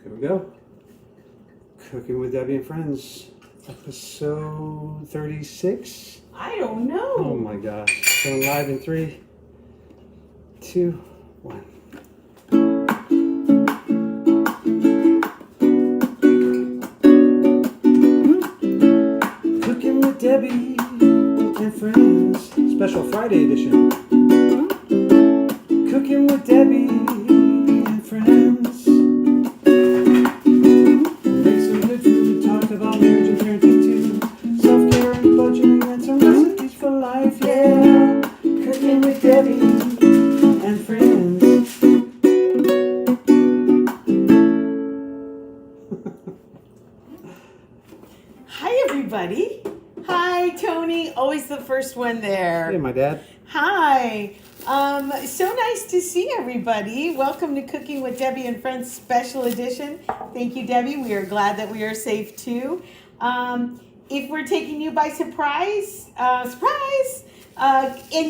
Here we go. Cooking with Debbie and Friends, episode 36. I don't know. Oh my gosh. Going live in 3, 2, 1. Cooking with Debbie and Friends, special Friday edition. Cooking with Debbie and Friends. Make some good food, talk about marriage and parenting too. Self-care and budgeting and some recipes for life, yeah. Cooking with Debbie and Friends. Hi, everybody. Hi, Tony. Always the first one there. Hey, my dad. Hi. So nice to see everybody. Welcome to Cooking with Debbie and Friends special edition. Thank you, Debbie. We are glad that we are safe too. If we're taking you by surprise, and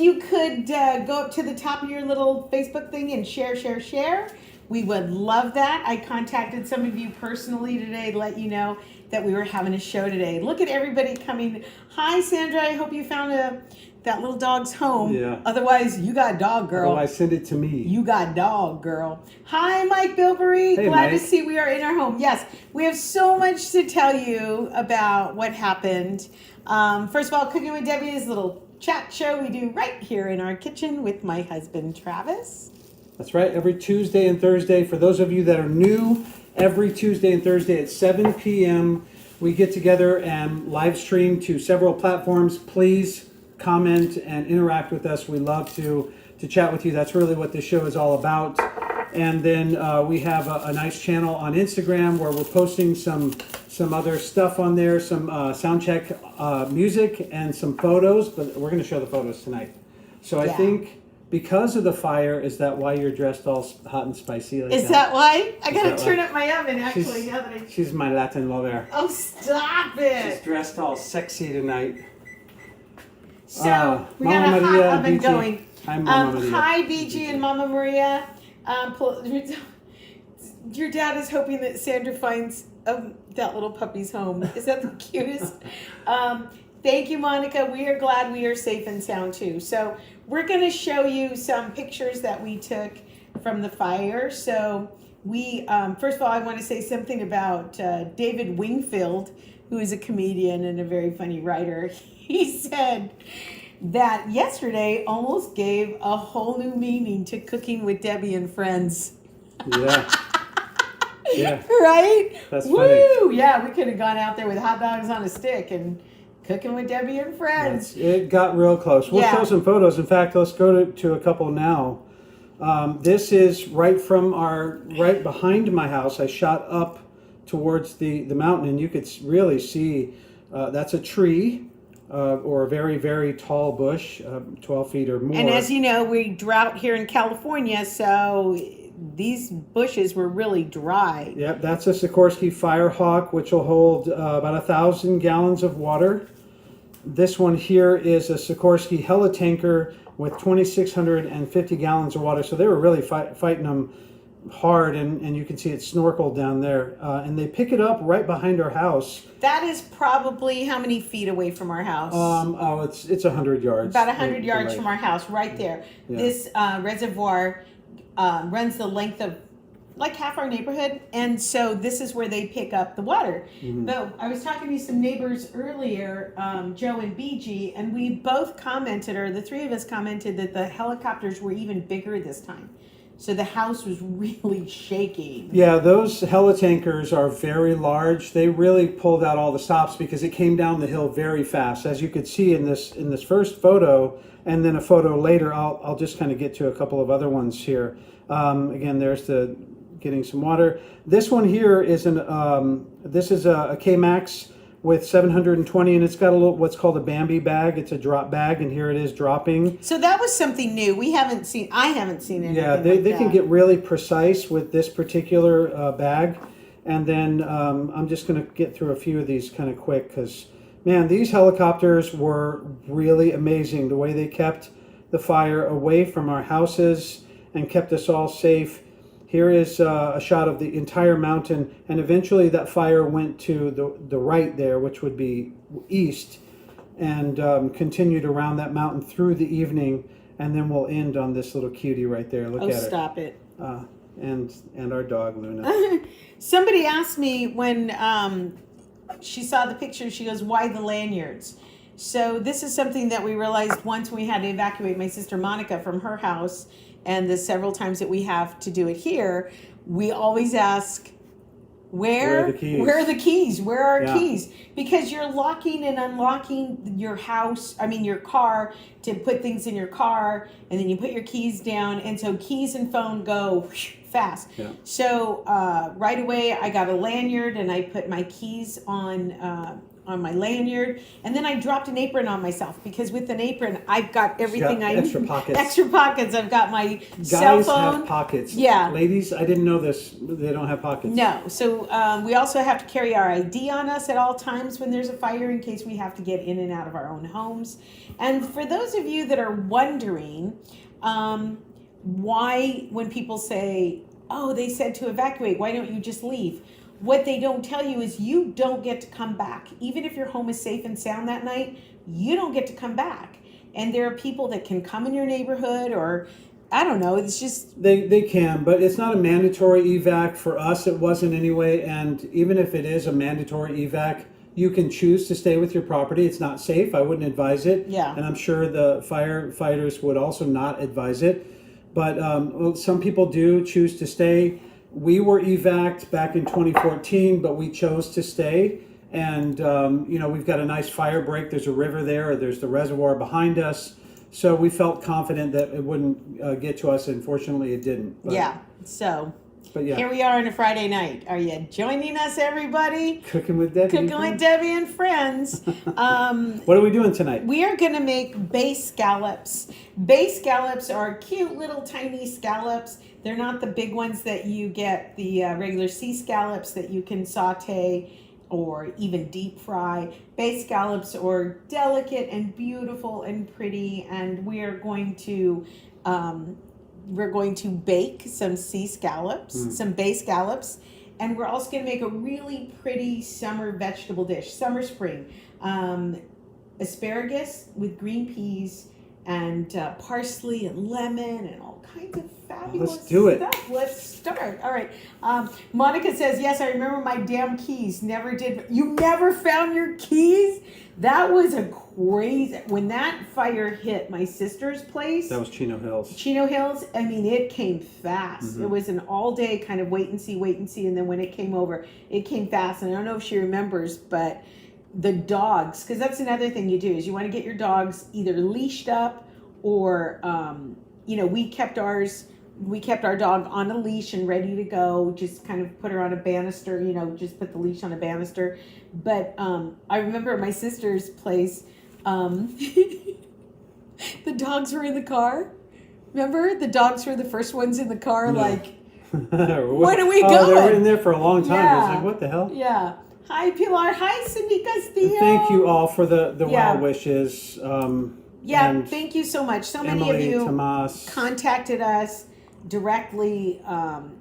you could go up to the top of your little Facebook thing and share. We would love that. I contacted some of you personally today to let you know that we were having a show today. Look at everybody coming. Hi, Sandra. I hope you found that little dog's home. Yeah. Otherwise, you got dog, girl. Otherwise, send it to me. You got dog, girl. Hi, Mike Bilberry. Hey, Glad Mike. to see we are in our home. Yes, we have so much to tell you about what happened. First of all, Cooking with Debbie is a little chat show we do right here in our kitchen with my husband, Travis. That's right, every Tuesday and Thursday. For those of you that are new, every Tuesday and Thursday at 7 p.m., we get together and live stream to several platforms. Please comment and interact with us. We love to chat with you. That's really what this show is all about. And then we have a nice channel on Instagram where we're posting some other stuff on there, some sound check music and some photos, but we're going to show the photos tonight. So I think because of the fire, is that why you're dressed all hot and spicy like that? Is that why? I Is got that to turn why? up my oven, actually, now that I... She's my Latin lover. Oh, stop She's it. dressed all sexy tonight. So, we got Mama a hot Maria, oven BG. going. Hi, Mama Maria. Hi, BG and Mama Maria. Your dad is hoping that Sandra finds that little puppy's home. Is that the cutest? Thank you, Monica. We are glad we are safe and sound too. So we're going to show you some pictures that we took from the fire. So we, first of all, I want to say something about David Wingfield, who is a comedian and a very funny writer. He said that yesterday almost gave a whole new meaning to Cooking with Debbie and Friends. Yeah. Yeah. Right? That's Woo! funny. Yeah, we could have gone out there with hot dogs on a stick and Cooking with Debbie and Friends. It got real close. We'll Yeah. show some photos. In fact, let's go to a couple now. This is right behind my house. I shot up towards the mountain, and you could really see that's a tree or a very, very tall bush, 12 feet or more. And as you know, we drought here in California, so these bushes were really dry. Yep, that's a Sikorsky Firehawk, which will hold about 1,000 gallons of water. This one here is a Sikorsky Helitanker with 2,650 gallons of water. So they were really fighting them hard, and you can see it snorkeled down there. And they pick it up right behind our house. That is probably how many feet away from our house? It's 100 yards. About 100 yards from our house, right there. Yeah. This reservoir runs the length of like half our neighborhood, and so this is where they pick up the water. Mm-hmm. But I was talking to some neighbors earlier, Joe and BG, and we both commented, or the three of us commented, that the helicopters were even bigger this time. So the house was really shaking. Yeah, those helitankers are very large. They really pulled out all the stops because it came down the hill very fast. As you could see in this first photo, and then a photo later, I'll just kind of get to a couple of other ones here. Again, there's the getting some water. This one here is this is a K-Max with 720, and it's got a little what's called a Bambi bag. It's a drop bag, and here it is dropping. So that was something new. I haven't seen anything. Yeah, they can get really precise with this particular bag. And then I'm just going to get through a few of these kind of quick because, man, these helicopters were really amazing. The way they kept the fire away from our houses and kept us all safe. Here is a shot of the entire mountain, and eventually that fire went to the right there, which would be east, and continued around that mountain through the evening, and then we'll end on this little cutie right there. Look at her. Oh, stop it. And our dog, Luna. Somebody asked me when she saw the picture, she goes, why the lanyards? So this is something that we realized once we had to evacuate my sister Monica from her house, and the several times that we have to do it here, we always ask, where are the keys? Where are our keys? Because you're locking and unlocking your house, your car, to put things in your car, and then you put your keys down, and so keys and phone go fast. Yeah. So right away I got a lanyard, and I put my keys on my lanyard, and then I dropped an apron on myself, because with an apron I've got everything I need. Extra pockets. I've got my cell phone. Guys have pockets. Yeah. Ladies, I didn't know this. They don't have pockets. No. So we also have to carry our ID on us at all times when there's a fire, in case we have to get in and out of our own homes. And for those of you that are wondering why, when people say, oh, they said to evacuate, why don't you just leave? What they don't tell you is you don't get to come back. Even if your home is safe and sound that night, you don't get to come back. And there are people that can come in your neighborhood, or I don't know, it's just... They can, but it's not a mandatory evac. For us, it wasn't anyway. And even if it is a mandatory evac, you can choose to stay with your property. It's not safe. I wouldn't advise it. Yeah. And I'm sure the firefighters would also not advise it. But some people do choose to stay. We were evac'd back in 2014, but we chose to stay. And, we've got a nice fire break. There's a river there. There's the reservoir behind us. So we felt confident that it wouldn't get to us. Unfortunately, it didn't. But, yeah. Here we are on a Friday night. Are you joining us, everybody? Cooking with Debbie. And friends. What are we doing tonight? We are going to make bay scallops. Bay scallops are cute little tiny scallops. They're not the big ones that you get, the regular sea scallops that you can saute or even deep fry. Bay scallops are delicate and beautiful and pretty, and we're going to bake some sea scallops, some bay scallops, and we're also going to make a really pretty summer vegetable dish, summer spring. Asparagus with green peas and parsley and lemon and all kinds of fabulous Let's do it. stuff. Let's start. All right. Monica says, yes, I remember my damn keys. Never did. You never found your keys? That was a crazy. When that fire hit my sister's place. That was Chino Hills. It came fast. Mm-hmm. It was an all day kind of wait and see. And then when it came over, it came fast. And I don't know if she remembers, but the dogs, because that's another thing you do, is you want to get your dogs either leashed up or, we kept our dog on a leash and ready to go, just kind of put her on a banister, just put the leash on a banister. But I remember at my sister's place, the dogs were in the car. Remember? The dogs were the first ones in the car, like, where are we going? They were in there for a long time. Yeah. I was like, what the hell? Yeah. Hi, Pilar. Hi, Cindy Castillo. Thank you all for the well wishes. Thank you so much. So many Emily, of you Tomas contacted us directly.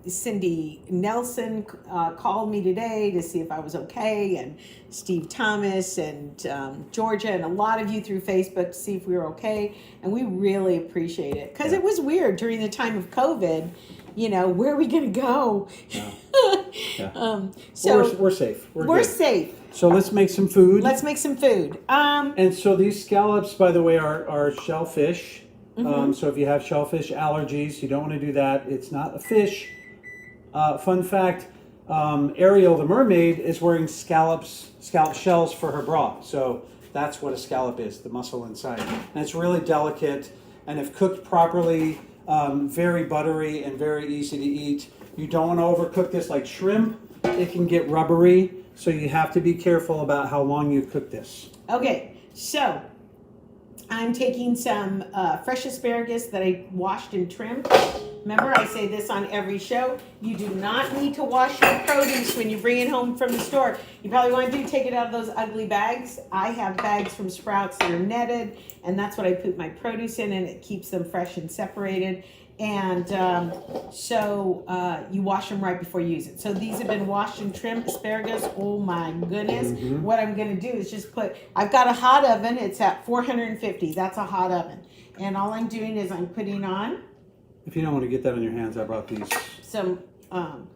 Cindy Nelson called me today to see if I was okay, and Steve Thomas and Georgia, and a lot of you through Facebook to see if we were okay. And we really appreciate it, because it was weird during the time of COVID. Where are we going to go? Yeah. So we're safe. We're safe. So let's make some food. And so these scallops, by the way, are shellfish. So if you have shellfish allergies, you don't want to do that. It's not a fish. Fun fact, Ariel the mermaid is wearing scallop shells for her bra. So that's what a scallop is, the muscle inside. And it's really delicate. And if cooked properly, very buttery and very easy to eat. You don't want to overcook this like shrimp. It can get rubbery. So you have to be careful about how long you cook this. Okay, so I'm taking some fresh asparagus that I washed and trimmed. Remember, I say this on every show. You do not need to wash your produce when you bring it home from the store. You probably want to take it out of those ugly bags. I have bags from Sprouts that are netted, and that's what I put my produce in, and it keeps them fresh and separated. And you wash them right before you use it. So these have been washed and trimmed asparagus. Oh my goodness. What I'm going to do is just I've got a hot oven. It's at 450. That's a hot oven. And all I'm doing is I'm putting on. If you don't want to get that on your hands, I brought these. Some, so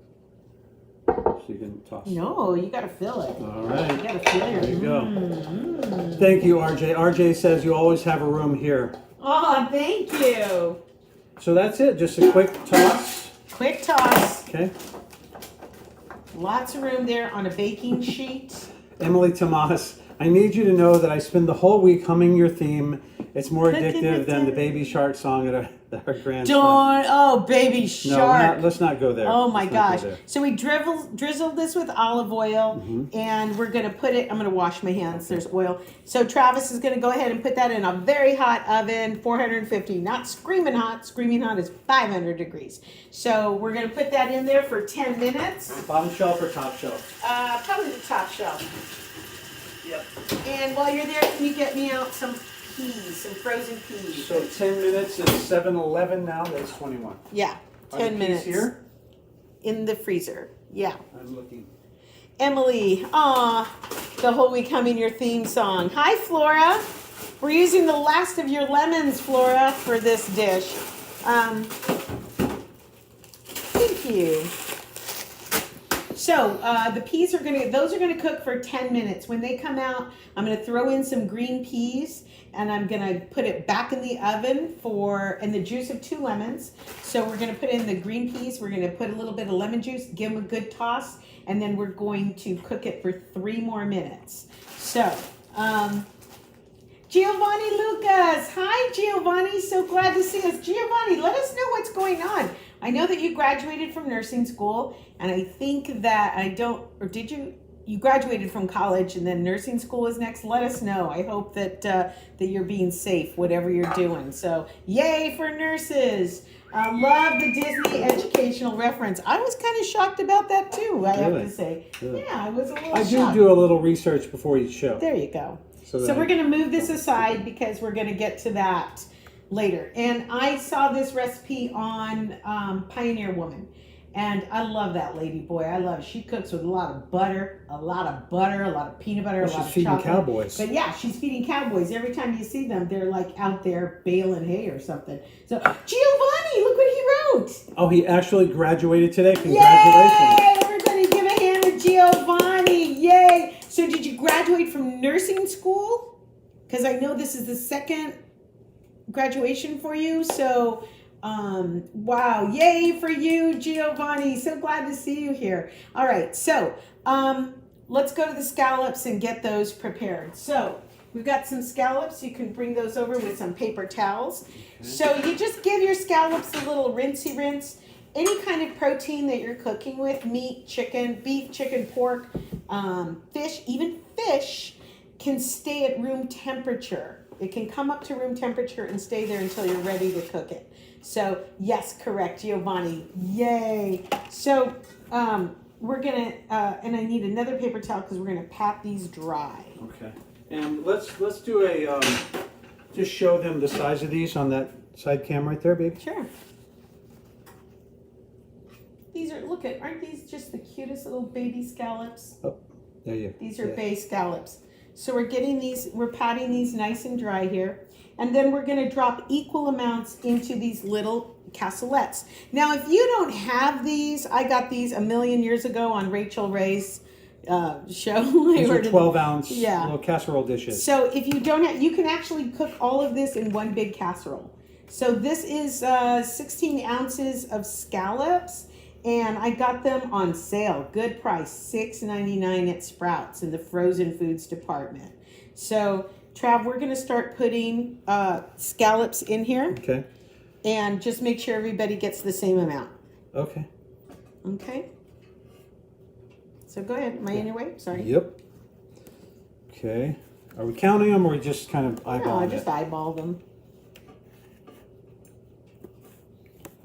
you can toss. no, you got to fill it. All right. You got to fill it. There you go. Thank you, RJ. RJ says you always have a room here. Oh, thank you. So that's it. Just a quick toss. Quick toss. Okay. Lots of room there on a baking sheet. Emily Tomas, I need you to know that I spend the whole week humming your theme. It's more addictive than the Baby Shark song at our grandson. Baby shark. No, let's not go there. Oh my gosh. So we drizzled this with olive oil and we're going to put it, I'm going to wash my hands. There's oil. So Travis is going to go ahead and put that in a very hot oven, 450, not screaming hot. Screaming hot is 500 degrees. So we're going to put that in there for 10 minutes. Bottom shelf or top shelf? Probably the top shelf. Yep. And while you're there, can you get me out some peas, some frozen peas? So 10 minutes is 7:11 now. That's 21. Yeah, Are 10 the minutes. peas here? In the freezer. Yeah. I'm looking. Emily, the whole week humming your theme song. Hi, Flora. We're using the last of your lemons, Flora, for this dish. Thank you. So the peas those are gonna cook for 10 minutes. When they come out, I'm gonna throw in some green peas and I'm gonna put it back in the oven and the juice of 2 lemons. So we're gonna put in the green peas. We're gonna put a little bit of lemon juice, give them a good toss, and then we're going to cook it for 3 more minutes. So, Giovanni Lucas. Hi, Giovanni. So glad to see us. Giovanni, let us know what's going on. I know that you graduated from nursing school, and I think that did you? You graduated from college, and then nursing school is next. Let us know. I hope that you're being safe, whatever you're doing. So, yay for nurses! Love the Disney educational reference. I was kind of shocked about that too. I have to say, yeah, I was a little. I shocked. do a little research before each show. There you go. So that we're going to move this aside because we're going to get to that later. And I saw this recipe on Pioneer Woman. And I love that lady, boy. I love it. She cooks with a lot of butter, a lot of peanut butter, a lot of chocolate. She's feeding cowboys. But yeah, she's feeding cowboys. Every time you see them, they're like out there baling hay or something. So, Giovanni, look what he wrote. Oh, he actually graduated today. Congratulations. Yay! Everybody give a hand to Giovanni. Yay! So did you graduate from nursing school? Because I know this is the second graduation for you. So, wow. Yay for you, Giovanni. So glad to see you here. All right. So, let's go to the scallops and get those prepared. So, we've got some scallops. You can bring those over with some paper towels. Okay. So, you just give your scallops a little rinsey rinse. Any kind of protein that you're cooking with, meat, chicken, beef, chicken, pork, fish, even fish can stay at room temperature. It can come up to room temperature and stay there until you're ready to cook it. So, yes, correct, Giovanni. Yay. So, we're going to, and I need another paper towel because we're going to pat these dry. Okay. And let's do just show them the size of these on that side cam right there, baby. Sure. Aren't these just the cutest little baby scallops? Oh, there you go. These are bay scallops. So we're patting these nice and dry here. And then we're going to drop equal amounts into these little cassolettes. Now, if you don't have these, I got these a million years ago on Rachel Ray's show. These are 12-ounce little casserole dishes. So if you don't have, you can actually cook all of this in one big casserole. So this is 16 ounces of scallops. And I got them on sale. Good price, $6.99 at Sprouts in the frozen foods department. So, Trav, we're going to start putting scallops in here. Okay. And just make sure everybody gets the same amount. Okay. Okay. So go ahead. Am I in your way? Sorry. Yep. Okay. Are we counting them or are we just kind of eyeballing No, I just eyeball them.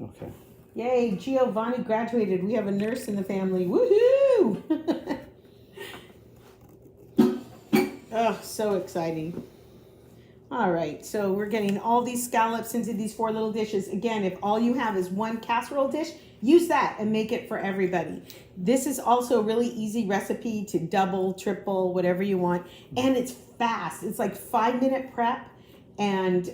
Okay. Yay, Giovanni graduated. We have a nurse in the family. Woohoo! Oh, so exciting. All right, so we're getting all these scallops into these 4 little dishes. Again, if all you have is one casserole dish, use that and make it for everybody. This is also a really easy recipe to double, triple, whatever you want. And it's fast. It's like 5-minute prep and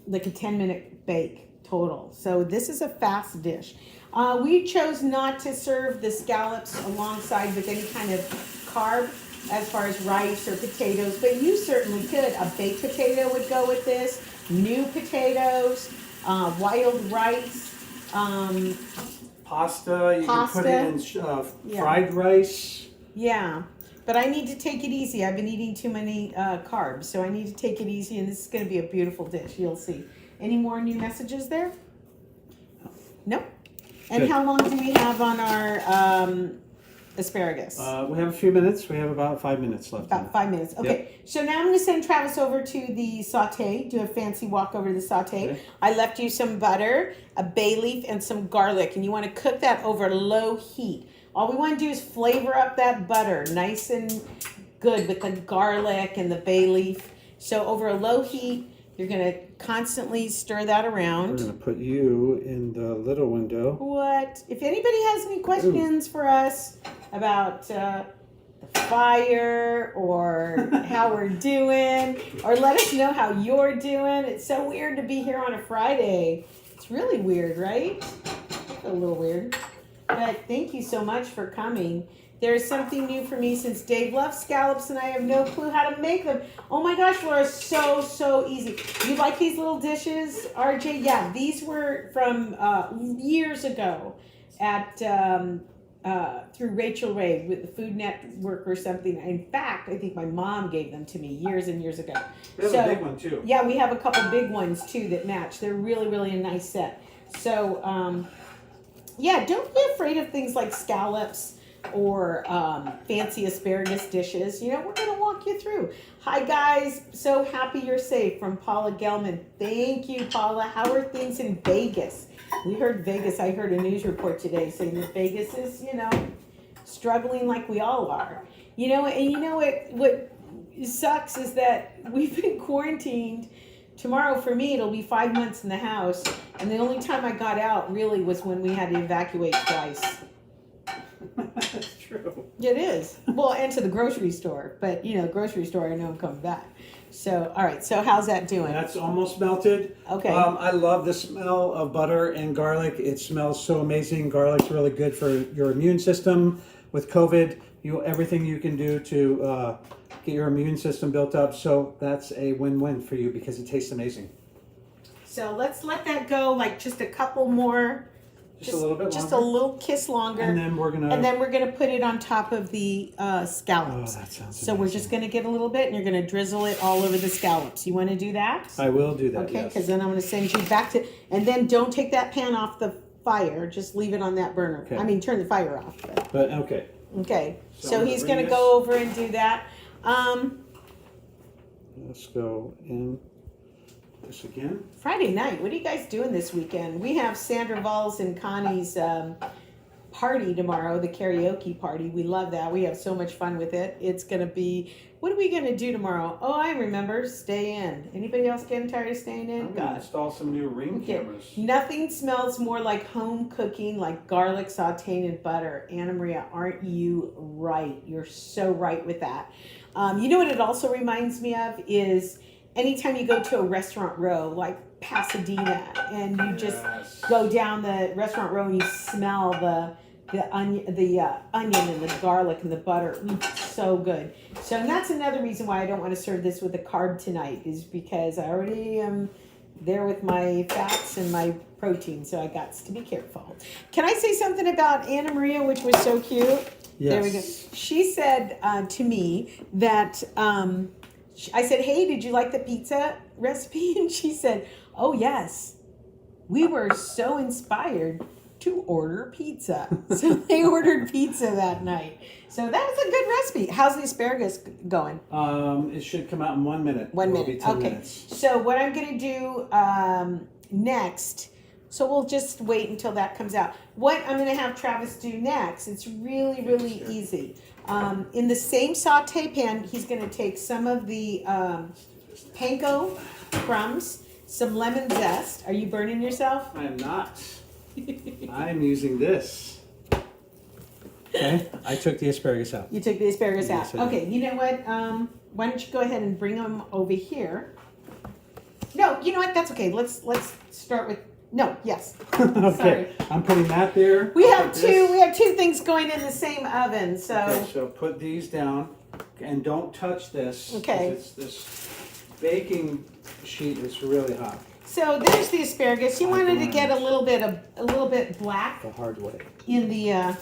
like a 10-minute bake total. So this is a fast dish. We chose not to serve the scallops alongside with any kind of carb as far as rice or potatoes, but you certainly could. A baked potato would go with this, new potatoes, wild rice, Pasta, you can put it in fried rice. Yeah, but I need to take it easy. I've been eating too many carbs, so I need to take it easy, and this is going to be a beautiful dish. You'll see. Any more new messages there? Nope. And Good. how long do we have on our asparagus? We have a few minutes. We have about 5 minutes left. About 5 minutes. Okay. Yep. So now I'm going to send Travis over to the saute. Do a fancy walk over to the saute. Okay. I left you some butter, a bay leaf, and some garlic, and you want to cook that over low heat. All we want to do is flavor up that butter nice and good with the garlic and the bay leaf. So over a low heat, you're going to constantly stir that around. We're going to put you in the little window. What? If anybody has any questions for us about the fire or how we're doing, or let us know how you're doing. It's so weird to be here on a Friday. It's really weird, right? A little weird. But thank you so much for coming. There's something new for me since Dave loves scallops and I have no clue how to make them. Oh my gosh, Laura, so easy. You like these little dishes, RJ? Yeah, these were from years ago at through Rachel Ray with the Food Network or something. In fact, I think my mom gave them to me years and years ago. We have a big one too. Yeah, we have a couple big ones too that match. They're really a nice set. So yeah, don't be afraid of things like scallops or fancy asparagus dishes. You know, we're going to walk you through. Hi guys, so happy you're safe, from Paula Gelman. Thank you, Paula. How are things in Vegas? We heard Vegas. I heard a news report today saying that Vegas is, you know, struggling like we all are. You know, and you know what sucks is that we've been quarantined. Tomorrow for me, it'll be 5 months in the house, and the only time I got out really was when we had to evacuate twice. That's true. It is. Well, and to the grocery store. But, you know, grocery store, I know I'm coming back. So, all right. So how's that doing? That's almost melted. Okay. I love the smell of butter and garlic. It smells so amazing. Garlic's really good for your immune system. With COVID, everything you can do to get your immune system built up. So that's a win-win for you because it tastes amazing. So let's let that go like just a couple more. Just a little bit longer. Just a little kiss longer. And then we're gonna put it on top of the scallops. Oh, that sounds so amazing. We're just gonna get a little bit, and you're gonna drizzle it all over the scallops. You want to do that? I will do that. Okay, because yes. Then I'm gonna send you back to, and then don't take that pan off the fire. Just leave it on that burner. Okay. I mean, turn the fire off. But okay. Okay. So he's gonna go over and do that. Let's go in. This again. Friday night. What are you guys doing this weekend? We have Sandra Valls and Connie's party tomorrow, the karaoke party. We love that. We have so much fun with it. It's going to be, what are we going to do tomorrow? Oh, I remember. Stay in. Anybody else getting tired of staying in? I'm going to install some new Ring cameras. Nothing smells more like home cooking, like garlic sauteing in butter. Anna Maria, aren't you right? You're so right with that. You know what it also reminds me of is anytime you go to a restaurant row, like Pasadena, and you just go down the restaurant row and you smell the onion and the garlic and the butter. So good. So and that's another reason why I don't want to serve this with a carb tonight, is because I already am there with my fats and my protein, so I got to be careful. Can I say something about Anna Maria, which was so cute? Yes. There we go. She said to me that I said, hey, did you like the pizza recipe? And she said, oh, yes. We were so inspired to order pizza. So they ordered pizza that night. So that was a good recipe. How's the asparagus going? It should come out in 1 minute. 1 minute. Be 10 okay. minutes. So what I'm going to do next, so we'll just wait until that comes out. What I'm going to have Travis do next, it's really easy. In the same saute pan, he's going to take some of the panko crumbs, some lemon zest. Are you burning yourself? I am not. I'm using this. Okay, I took the asparagus out. You took the asparagus Yes, out. I did. Okay, you know what? Why don't you go ahead and bring them over here? No, you know what? That's okay. Let's start with no. Yes. Okay, Sorry. I'm putting that there. We have Like two. this. We have two things going in the same oven. So Okay, so put these down and don't touch this. 'Cause Okay. It's this baking sheet is really hot so there's the asparagus. You wanted to get a little bit black the hard way. in the.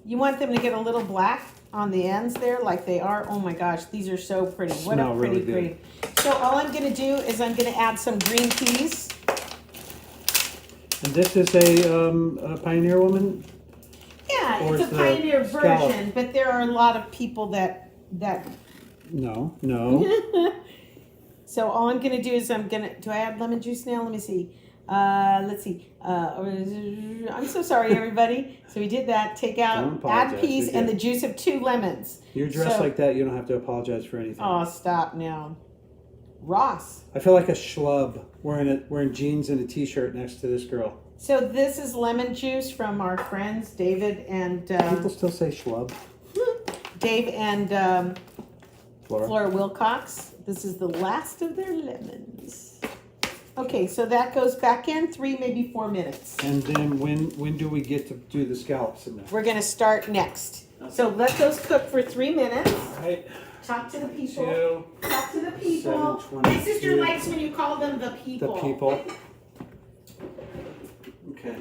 You want them to get a little black on the ends there, like they are. Oh my gosh, these are so pretty. What a Smell pretty really good. green. So all I'm going to do is I'm going to add some green peas. And this is a Pioneer Woman. Yeah, Or it's a is the Pioneer scallop? version, but there are a lot of people that. No, no. So all I'm gonna do is do I add lemon juice now? Let me see. Let's see. I'm so sorry, everybody. So we did that. Take Don't out, apologize, add peas we and did. the juice of 2 lemons. You're dressed So- like that. You don't have to apologize for anything. Oh, stop now, Ross. I feel like a schlub wearing jeans and a t-shirt next to this girl. So this is lemon juice from our friends David and People still say schlub. Dave and Flora. Flora Wilcox. This is the last of their lemons. Okay, so that goes back in 3, maybe 4 minutes. And then when do we get to do the scallops in there? We're gonna start next. So let those cook for 3 minutes. All right. Talk to the people. 2, Talk to the people. 7:22. My sister likes when you call them the the people. people. Okay.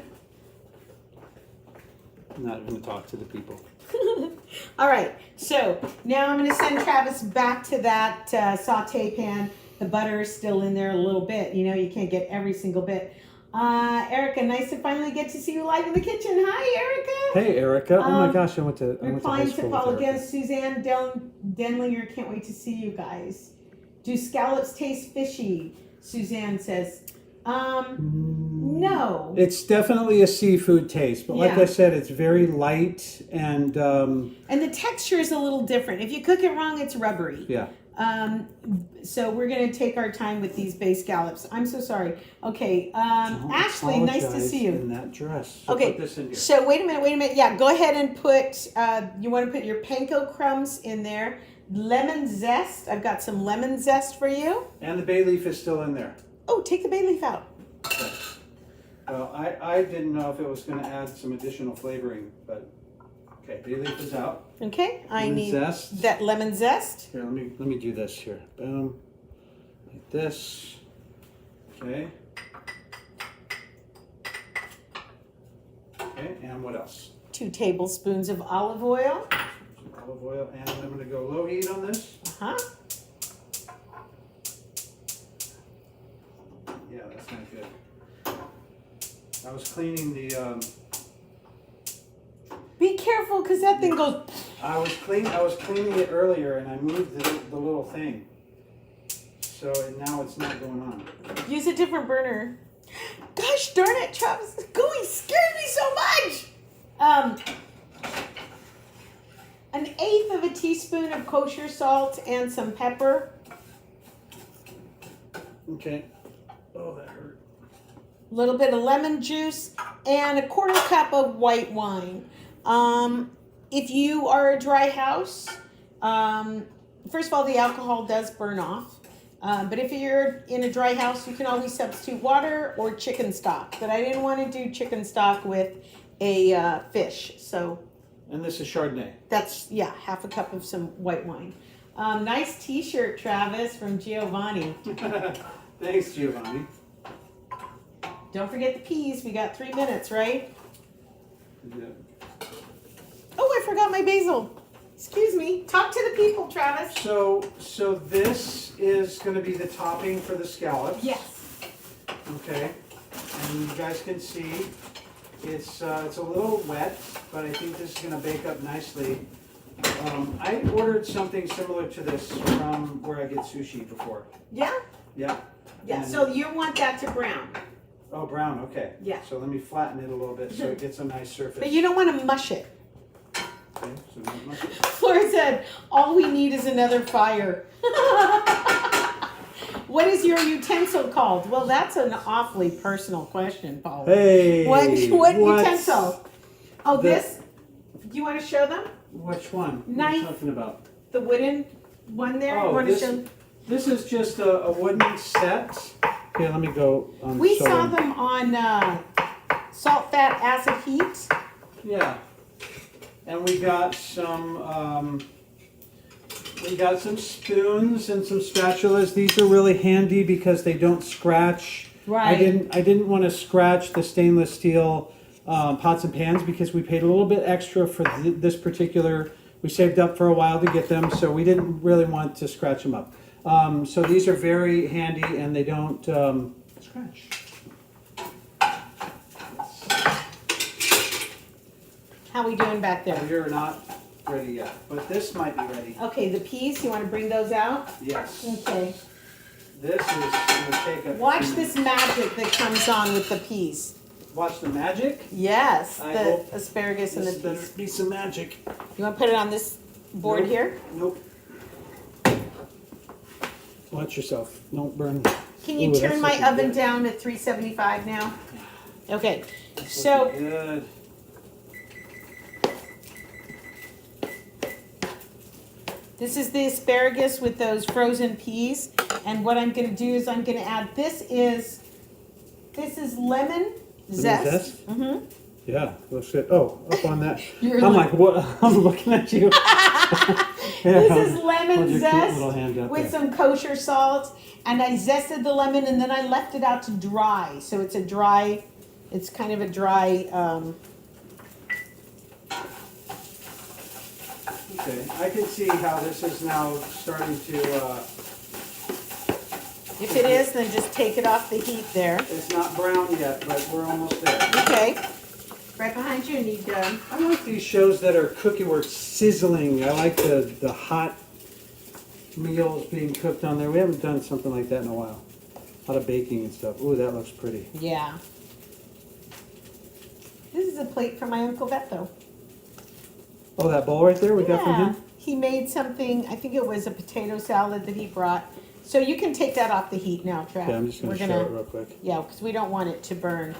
I'm not going to talk to the people. All right, so now I'm gonna send Travis back to that saute pan. The butter is still in there a little bit. You know, you can't get every single bit. Erica, nice to finally get to see you live in the kitchen. Hi, Erica. Hey, Erica. Oh my Um, gosh, I went to high Replying to school Paul with Erica. again, Suzanne Denlinger, can't wait to see you guys. Do scallops taste fishy? Suzanne says, no. It's definitely a seafood taste, but like Yeah. I said, it's very light and And the texture is a little different. If you cook it wrong, it's rubbery. yeah. So we're gonna take our time with these bay scallops. I'm so sorry. Okay, Don't Ashley, nice to apologize see you. in that dress. So Okay, put this in here. so wait a minute. Yeah, go ahead and put, you wanna put your panko crumbs in there. Lemon zest, I've got some lemon zest for you. And the bay leaf is still in there. Oh, take the bay leaf out. Okay. Well, I didn't know if it was going to add some additional flavoring, but okay, bay leaf is out. Okay, I Lemon need zest. that lemon zest. Here, let me do this here. Boom, like this. Okay. Okay, and what else? 2 tablespoons of olive oil. Some olive oil, and I'm going to go low heat on this. Uh-huh. Yeah, that's not good. I was cleaning the. Be careful, because that thing goes. I was cleaning it earlier, and I moved the little thing. So now it's not going on. Use a different burner. Gosh darn it, Travis. Gooey scared me so much. 1/8 of a teaspoon of kosher salt and some pepper. Okay. Oh, that hurt. A little bit of lemon juice and a 1/4 cup of white wine. If you are a dry house, first of all, the alcohol does burn off. But if you're in a dry house, you can always substitute water or chicken stock. But I didn't want to do chicken stock with a fish. So And this is Chardonnay. that's, yeah, 1/2 cup of some white wine. Nice t-shirt, Travis, from Giovanni. Thanks, Giovanni. Don't forget the peas. We got 3 minutes, right? Yeah. Oh, I forgot my basil. Excuse me. Talk to the people, Travis. So this is going to be the topping for the scallops. Yes. Okay. And you guys can see it's a little wet, but I think this is going to bake up nicely. I ordered something similar to this from where I get sushi before. Yeah? Yeah. Yeah. And- So you want that to brown. Oh, brown. Okay. Yeah. So let me flatten it a little bit so it gets a nice surface. But you don't want to mush it. Okay. So not much. Flora said, all we need is another fire. What is your utensil called? Well, that's an awfully personal question, Paul. Hey. What what's utensil? Oh, the- this. Do you want to show them? Which one? What are Knife. you talking about? The wooden one there? You Oh, want to show? this is just a wooden set. Okay, let me go. We show saw them on salt, fat, acid, heat. Yeah, and we got some. We got some spoons and some spatulas. These are really handy because they don't scratch. Right. I didn't want to scratch the stainless steel pots and pans because we paid a little bit extra for this particular. We saved up for a while to get them, so we didn't really want to scratch them up. So these are very handy and they don't scratch. How we doing back there? We're not ready yet, but this might be ready. Okay, the peas. You want to bring those out? Yes. Okay. This is going to take a. Watch this magic that comes on with the peas. Watch the magic. Yes, I the hope asparagus and the This better peas. be some magic. You want to put it on this board Nope. here? Nope. Watch yourself. Don't burn. Can you Ooh, turn that's my looking oven good. down to 375 now? Okay. That's So looking good. this is the asparagus with those frozen peas, and what I'm going to do is I'm going to add this is lemon zest. zest? Mm-hmm. Yeah, looks good. Oh, up on that. You're I'm like- like, what? I'm looking at you. This is lemon Hold your cute zest little hand up with there. some kosher salt, and I zested the lemon and then I left it out to dry. So it's a dry, it's kind of a dry. Okay, I can see how this is now starting to. If it is, then just take it off the heat there. It's not brown yet, but we're almost there. Okay. Right behind you, need I like these shows that are cooking where it's sizzling. I like the hot meals being cooked on there. We haven't done something like that in a while. A lot of baking and stuff. Ooh, that looks pretty. yeah. This is a plate from my Uncle Beto. Oh, that bowl right there we got from him? He made something, I think it was a potato salad that he brought. So you can take that off the heat now, Trav. Okay, I'm just going to show it real quick. Yeah, because we don't want it to burn.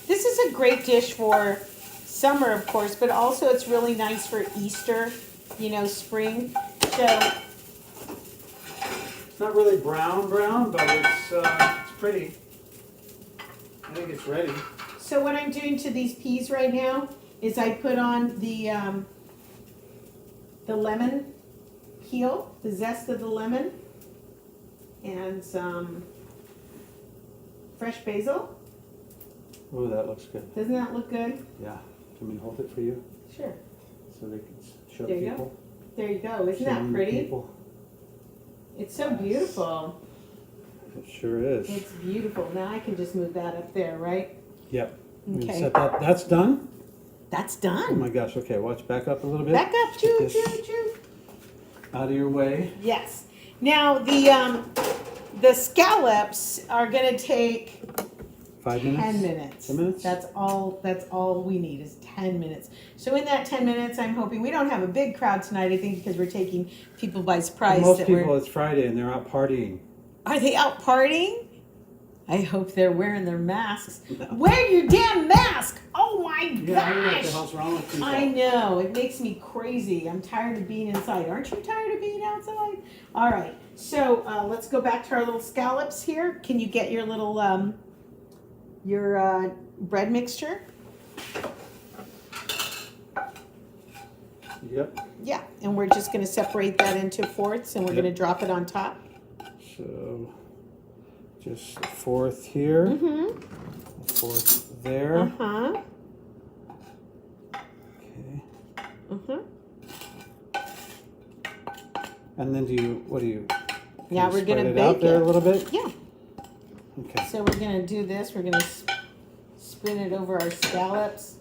This is a great dish for summer, of course, but also it's really nice for Easter, you know, spring. So It's not really brown, but it's pretty. I think it's ready. So what I'm doing to these peas right now is I put on the lemon peel, the zest of the lemon, and some fresh basil. Ooh, that looks good. Doesn't that look good? Yeah. Can we hold it for you Sure. so they can show There you people? go. There you go. Isn't Show that them the pretty? people. It's so beautiful. It sure is. It's beautiful. Now I can just move that up there, right? Yep. We can Okay. set that. That's done? That's Oh done. my gosh. Okay, watch back up a little bit. Back up. Choo, Get choo, this choo. out of your way. Yes. Now the scallops are gonna take 5 minutes? 10 minutes. 10 minutes? That's all we need is 10 minutes. So in that 10 minutes, I'm hoping we don't have a big crowd tonight, I think, because we're taking people by surprise. Most that people, we're, it's Friday and they're out partying. are they out partying? I hope they're wearing their masks. No. Wear your damn mask! Oh my Yeah, I don't know what the gosh! hell's wrong with people. I know, it makes me crazy. I'm tired of being inside. Aren't you tired of being outside? All right, so let's go back to our little scallops here. Can you get your little bread mixture? Yep. Yeah, and we're just gonna separate that into fourths and we're Yep. gonna drop it on top. So just a fourth here, Mm-hmm. a fourth there. Uh-huh. Okay. Uh-huh. And then what do you? Now you we're gonna spread it bake out there it. a little bit. Yeah. Okay. So we're gonna do this. We're gonna spin it over our scallops.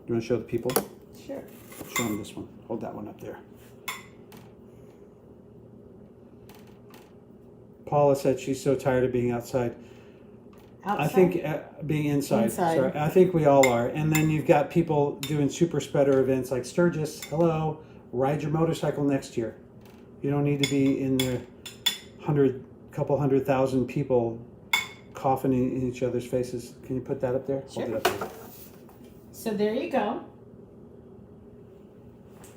You want to show the people? Sure. Show them this one. Hold that one up there. Paula said she's so tired of being outside. Outside? I think being inside. Inside. Sorry, I think we all are. And then you've got people doing super spreader events like Sturgis. Hello, ride your motorcycle next year. You don't need to be in the couple 100,000 people coughing in each other's faces. Can you put that up there? Sure. Hold it up there. So there you go.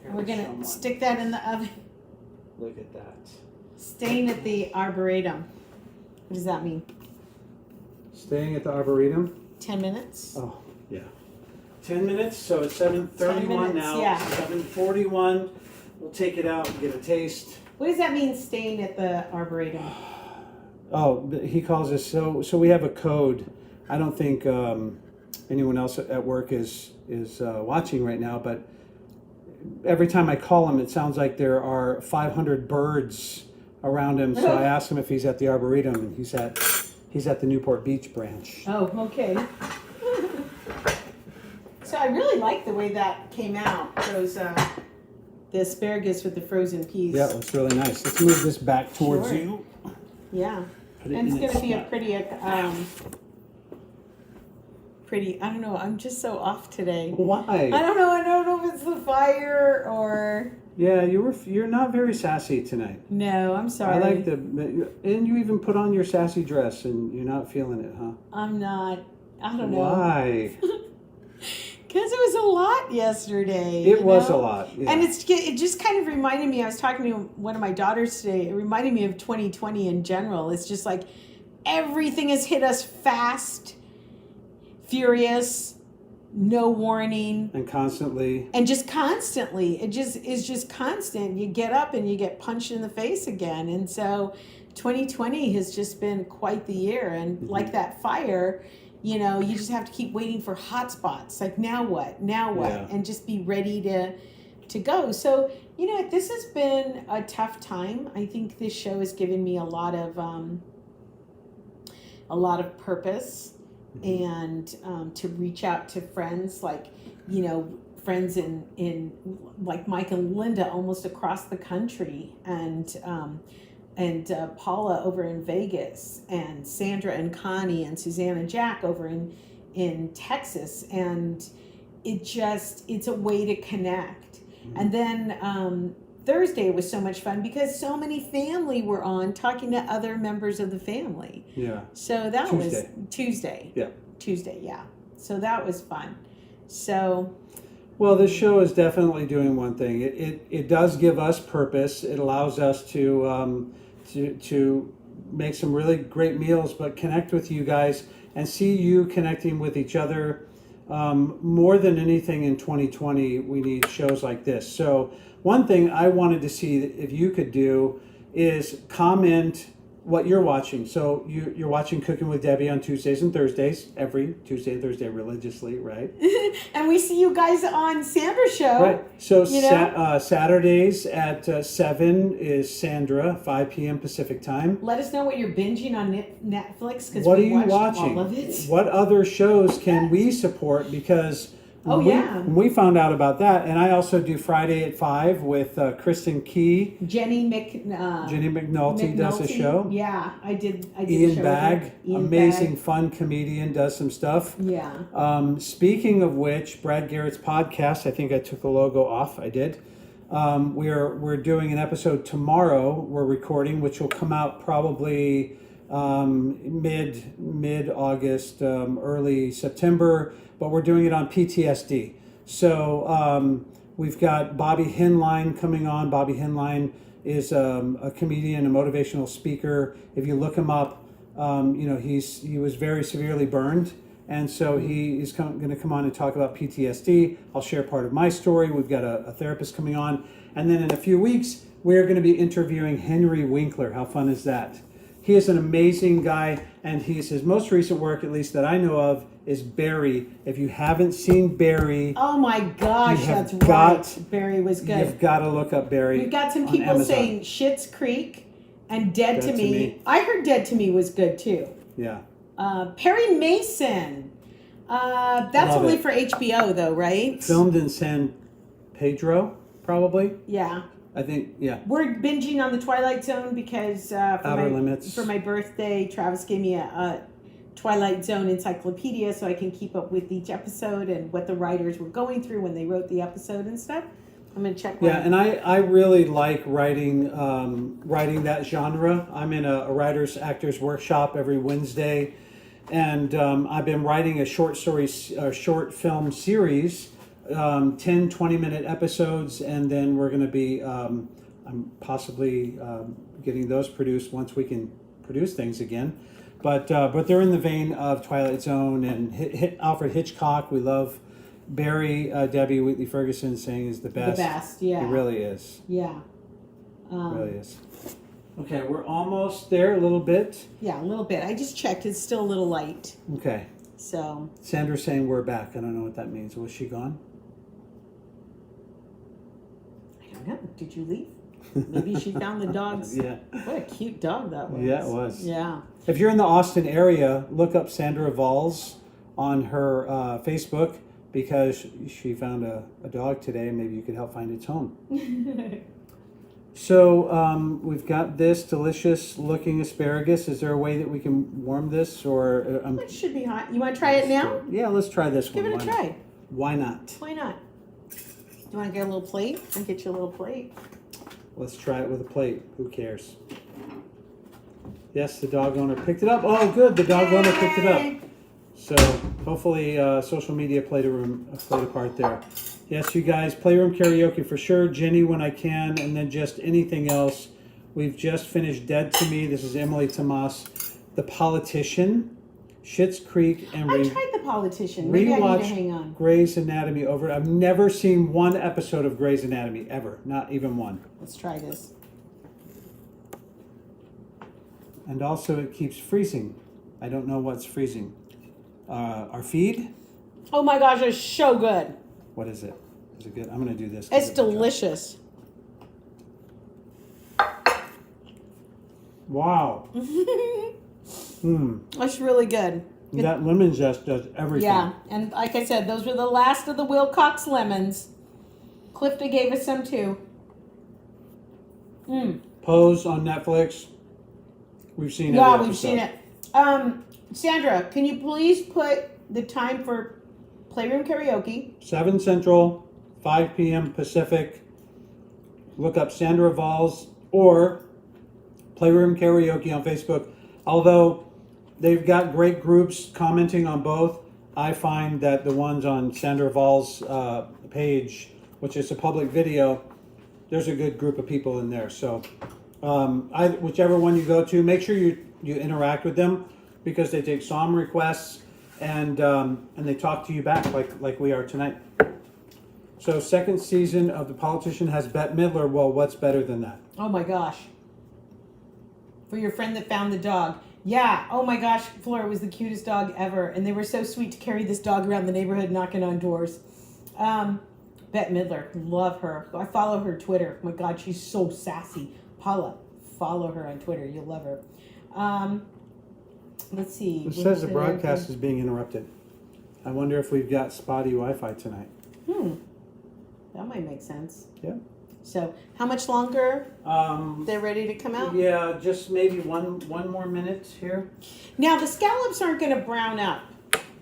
Here, We're show gonna 'em. stick that in the oven. Look at that. Staying at the Arboretum. What does that mean? Staying at the Arboretum. 10 minutes? Oh, yeah. 10 minutes, so it's 7:31 minutes, now. yeah. 7:41. We'll take it out and get a taste. What does that mean, staying at the Arboretum? Oh, he calls us, so we have a code. I don't think anyone else at work is watching right now, but every time I call him, it sounds like there are 500 birds around him. So I asked him if he's at the Arboretum, and he's at the Newport Beach branch. Oh, okay. So I really like the way that came out. Those the asparagus with the frozen peas. Yeah, it looks really nice. Let's move this back towards Sure. you. Yeah. Put it And it's in going to its be a spot. pretty, I don't know, I'm just so off today. Why? I don't know if it's the fire or... Yeah, you're not very sassy tonight. No, I'm sorry. I like and you even put on your sassy dress, and you're not feeling it, huh? I'm not, I don't know. Why? Because it was a lot yesterday. It you was a know? lot. Yeah. And it just kind of reminded me, I was talking to one of my daughters today, it reminded me of 2020 in general. It's just like everything has hit us fast, furious, no warning. And constantly. And just constantly, it just is just constant. You get up and you get punched in the face again. And so 2020 has just been quite the year. And like that fire, you know, you just have to keep waiting for hot spots. Like, now what? Now what? Yeah. And just be ready to go. So, you know, this has been a tough time. I think this show has given me a lot of purpose, and to reach out to friends, like, you know, friends in like Mike and Linda almost across the country, and Paula over in Vegas, and Sandra and Connie and Suzanne and Jack over in Texas. And it's a way to connect. Mm-hmm. And then Thursday was so much fun because so many family were on talking to other members of the family. Yeah. So that was Tuesday. Yeah. Tuesday, yeah. So that was fun. So... Well, this show is definitely doing one thing. It does give us purpose. It allows us to make some really great meals, but connect with you guys and see you connecting with each other. More than anything in 2020, we need shows like this. So one thing I wanted to see if you could do is comment what you're watching. So you're watching Cooking with Debbie on Tuesdays and Thursdays, every Tuesday and Thursday religiously, right? And we see you guys on Sandra's show. Right. So you know? Saturdays at 7 is Sandra, 5 p.m. Pacific time. Let us know what you're binging on Netflix, because What are we you watched watching? all of it. What other shows can we support? Because when we found out about that, and I also do Friday at 5 with Kristen Key. Jenny McNulty does a show. Yeah, I did Ian a show Bagg, with her. Ian amazing, Bagg. fun comedian, does some stuff. Yeah. Speaking of which, Brad Garrett's podcast, I think I took the logo off. I did. We're doing an episode tomorrow. We're recording, which will come out probably mid August, early September. But we're doing it on PTSD. So we've got Bobby Henline coming on. Bobby Henline is a comedian, a motivational speaker. If you look him up, he was very severely burned. And so he is going to come on and talk about PTSD. I'll share part of my story. We've got a therapist coming on. And then in a few weeks, we're going to be interviewing Henry Winkler. How fun is that? He is an amazing guy, and his most recent work, at least that I know of, is Barry. If you haven't seen Barry... Oh my gosh, that's right. Barry was good. You've got to look up Barry. We've got some people Amazon. saying Schitt's Creek and Dead to Me. I heard Dead to Me was good too. Yeah. Perry Mason. That's Love only it. for HBO though, right? Filmed in San Pedro, probably. Yeah. I think, yeah. We're binging on The Twilight Zone because Outer Limits. for my birthday, Travis gave me a Twilight Zone encyclopedia so I can keep up with each episode and what the writers were going through when they wrote the episode and stuff. I'm gonna check. Yeah, and I really like writing that genre. I'm in a writers actors workshop every Wednesday, and I've been writing a short film series, 10, 20-minute episodes, and then we're going to be I'm possibly getting those produced once we can produce things again. But they're in the vein of Twilight Zone and Alfred Hitchcock. We love Barry, Debbie Wheatley Ferguson saying is the best. The best, yeah. He really is. Yeah. Really is. Okay, we're almost there a little bit. Yeah, a little bit. I just checked. It's still a little light. Okay. So. Sandra's saying we're back. I don't know what that means. Was she gone? I don't know. Did you leave? Maybe she found the dog's. Yeah. What a cute dog that was. Yeah, it was. Yeah. If you're in the Austin area, look up Sandra Valls on her Facebook because she found a dog today. Maybe you could help find its home. So we've got this delicious looking asparagus. Is there a way that we can warm this or? It should be hot. You want to try it now? Yeah, let's try this one. Give it a try. Why not? Why not? Do you want to get a little plate? I'll get you a little plate. Let's try it with a plate. Who cares? Yes, the dog owner picked it up. Oh, good. The dog owner picked it up. So hopefully social media played a part there. Yes, you guys, Playroom Karaoke for sure. Jenny when I can, and then just anything else. We've just finished Dead to Me. This is Emily Tomas. The Politician, Schitt's Creek, and I tried The Politician. Maybe I need to hang on. Grey's Anatomy over. I've never seen one episode of Grey's Anatomy ever. Not even one. Let's try this. And also it keeps freezing. I don't know what's freezing. Our feed? Oh my gosh, it's so good. What is it? Is it good? I'm going to do this. It's delicious. Wow. It's really good. That lemon zest does everything. Yeah, and like I said, those were the last of the Wilcox lemons. Clifton gave us some too. Pose on Netflix. We've seen it. Yeah, we've seen it. Sandra, can you please put the time for Playroom Karaoke? 7 Central, 5 p.m. Pacific. Look up Sandra Valls or Playroom Karaoke on Facebook. Although they've got great groups commenting on both, I find that the ones on Sandra Valls' page, which is a public video, there's a good group of people in there. So whichever one you go to, make sure you interact with them because they take song requests and they talk to you back like we are tonight. So second season of The Politician has Bette Midler. Well, what's better than that? Oh my gosh. For your friend that found the dog. Yeah, oh my gosh, Flora was the cutest dog ever. And they were so sweet to carry this dog around the neighborhood knocking on doors. Bette Midler, love her. I follow her Twitter. Oh my God, she's so sassy. Paula, follow her on Twitter. You'll love her. Let's see. It says the broadcast is being interrupted. I wonder if we've got spotty Wi-Fi tonight. That might make sense. Yeah. So, how much longer? They're ready to come out? Yeah, just maybe one more minute here. Now, the scallops aren't going to brown up.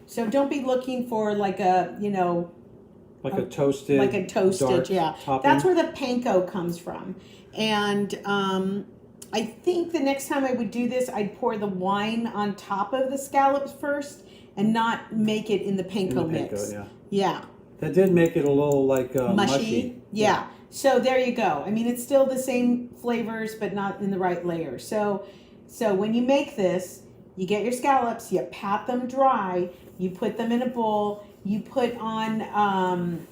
So, don't be looking for like a, like a toasted. Like a toasted, yeah. Topping. That's where the panko comes from. And I think the next time I would do this, I'd pour the wine on top of the scallops first and not make it in the panko mix. Yeah. Yeah. That did make it a little like mushy. Yeah. So there you go. I mean, it's still the same flavors, but not in the right layer. So when you make this, you get your scallops, you pat them dry, you put them in a bowl, you put on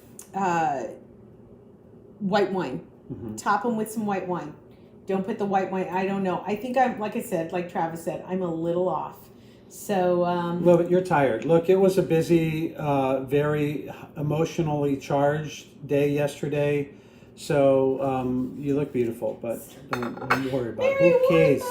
white wine. Top them with some white wine. Don't put the white wine. I don't know. I think I'm, like I said, like Travis said, I'm a little off. So, well, but you're tired. Look, it was a busy, very emotionally charged day yesterday. So you look beautiful, but don't worry about it. Who cares?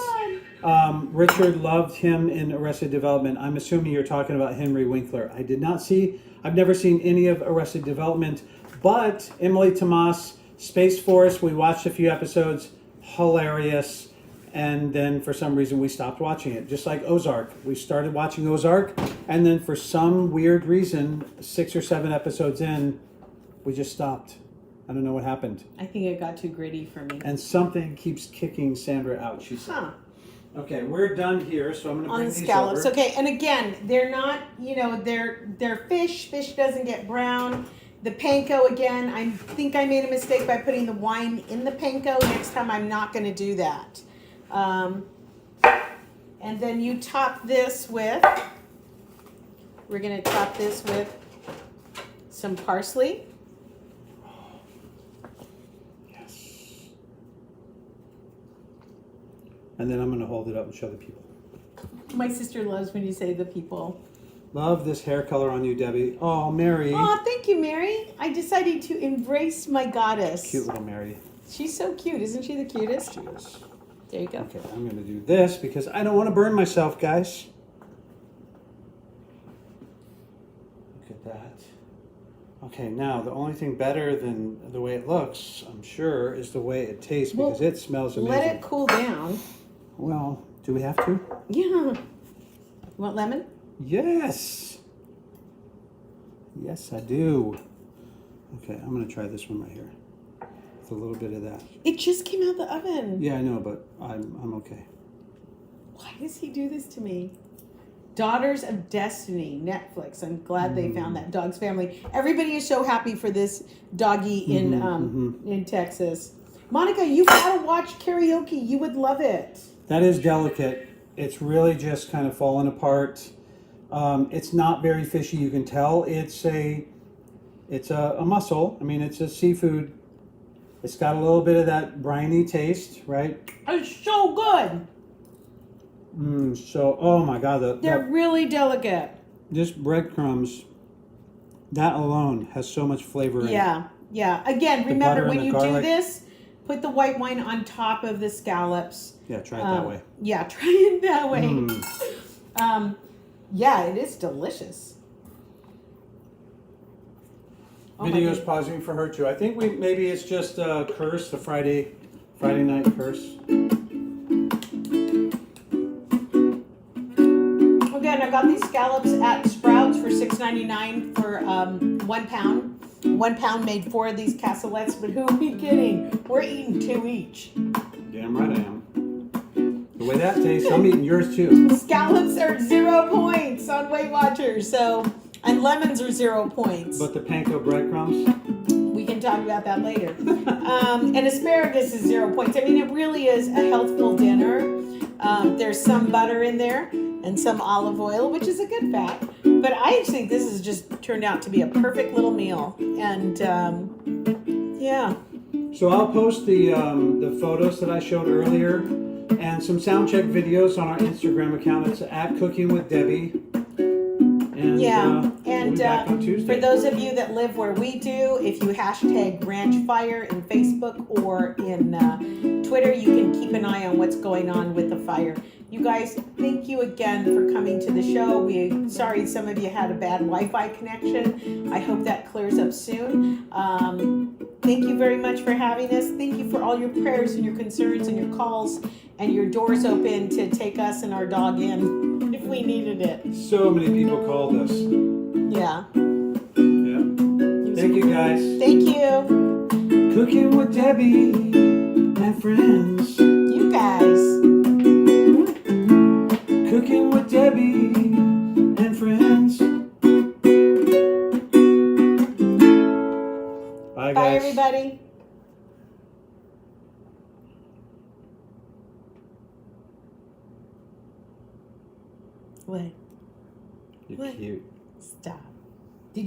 Richard loved him in Arrested Development. I'm assuming you're talking about Henry Winkler. I've never seen any of Arrested Development, but Emily Tomas, Space Force, we watched a few episodes, hilarious. And then for some reason we stopped watching it. Just like Ozark. We started watching Ozark, and then for some weird reason, 6 or 7 episodes in, we just stopped. I don't know what happened. I think it got too gritty for me. And something keeps kicking Sandra out, she said. Huh. Okay, we're done here, so I'm going to On bring the these scallops. over. Okay, and again, they're not, they're fish. Fish doesn't get brown. The panko, again, I think I made a mistake by putting the wine in the panko. Next time I'm not going to do that. And then you top this with, we're going to top this with some parsley. Yes. And then I'm going to hold it up and show the people. My sister loves when you say the people. Love this hair color on you, Debbie. Oh, Mary. Oh, thank you, Mary. I decided to embrace my goddess. Cute little Mary. She's so cute. Isn't she the cutest? She is. There you go. Okay, I'm going to do this because I don't want to burn myself, guys. Look at that. Okay, now the only thing better than the way it looks, I'm sure, is the way it tastes because Well, it smells amazing. Let it cool down. Well, do we have to? Yeah. You want lemon? Yes. Yes, I do. Okay, I'm going to try this one right here. With a little bit of that. It just came out the oven. Yeah, I know, but I'm okay. Why does he do this to me? Daughters of Destiny, Netflix. I'm glad they found that. Dog's Family. Everybody is so happy for this doggy in Texas. Monica, you gotta watch karaoke. You would love it. That is delicate. It's really just kind of falling apart. It's not very fishy. You can tell it's a mussel. I mean, it's a seafood. It's got a little bit of that briny taste, right? It's so good. So, oh my God, They're really delicate. just breadcrumbs. That alone has so much flavor in it. Yeah. Again, The remember butter and when the you garlic. do this, put the white wine on top of the scallops. Yeah, try it that way. Yeah, try it that way. Yeah, it is delicious. Oh my Video's goodness. pausing for her too. I think maybe it's just curse, the Friday night curse. Again, I got these scallops at Sprouts for $6.99 for 1 pound. 1 pound made 4 of these cassolettes, but who are we kidding? We're eating 2 each. Damn right I am. The way that tastes, I'm eating yours too. Scallops are 0 points on Weight Watchers, and lemons are 0 points. But the panko breadcrumbs, We can talk about that later. And asparagus is 0 points. I mean, it really is a healthful dinner. There's some butter in there and some olive oil, which is a good fat. But I think this has just turned out to be a perfect little meal. And yeah. So I'll post the photos that I showed earlier and some sound check videos on our Instagram account. It's at Cooking with Debbie. And we'll be back on Tuesday. For those of you that live where we do, if you hashtag Ranch Fire in Facebook or in Twitter, you can keep an eye on what's going on with the fire. You guys, thank you again for coming to the show. Sorry some of you had a bad Wi-Fi connection. I hope that clears up soon. Thank you very much for having us. Thank you for all your prayers and your concerns and your calls and your doors open to take us and our dog in if we needed it. So many people called us. Yeah. Yeah. Thank you guys. Thank you. Cooking with Debbie and friends. You guys. Cooking with Debbie and friends. Bye, guys. Bye, everybody. What? You're What? cute. Stop.